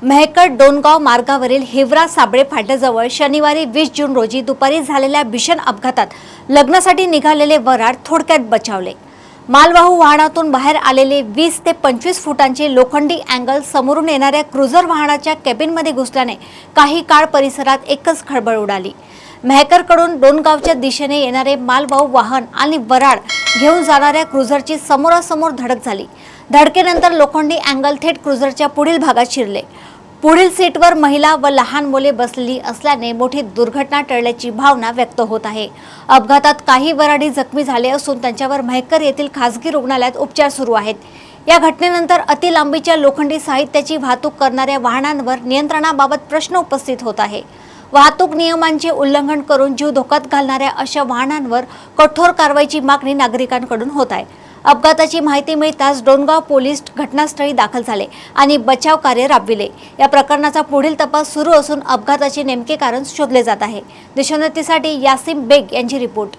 मेहकर डोणगाव मार्गावरील हिवरा साबळे फाट्याजवळ शनिवारी 20 जून रोजी दुपारी झालेल्या भीषण अपघातात लग्नासाठी निघालेले वऱ्हाड थोडक्यात बचावले। मालवाहू वाहनातून बाहेर आलेले 20 ते 25 फुटांचे लोखंडी अँगल समोरून येणाऱ्या क्रुझर वाहनाच्या केबिनमध्ये घुसल्याने काही काळ परिसरात एकच खळबळ उडाली। मेहकरकडून डोणगावच्या दिशेने येणारे मालवाहू वाहन आणि वऱ्हाड घेऊन जाणाऱ्या क्रुझरची समोरासमोर धडक झाली। धडकेनंतर लोखंडी अँगल थेट क्रुझरच्या पुढील भागात शिरले। पुढील सीटवर महिला व लहान मुले बसलेली असल्याने मोठी दुर्घटना टळल्याची भावना व्यक्त होत आहे। अपघातात काही वऱ्हाडी जखमी झाले असून त्यांच्यावर मेहकर येथील खासगी रुग्णालयात उपचार सुरू आहेत। या घटनेनंतर अतिलांबीच्या लोखंडी साहित्याची वाहतूक करणाऱ्या वाहनांवर नियंत्रणाबाबत प्रश्न उपस्थित होत आहे। वाहतूक नियमांचे उल्लंघन करून जीव धोक्यात घालणाऱ्या अशा वाहनांवर कठोर कारवाईची मागणी नागरिकांकडून होत आहे। अपघाताची माहिती मिळताच डोणगाव पोलीस घटनास्थळी दाखल झाले आणि बचाव कार्य राबविले। या प्रकरणाचा पुढील तपास सुरू असून अपघाताचे नेमके कारण शोधले जात आहे। देशोन्नतीसाठी यासिम बेग यांची रिपोर्ट।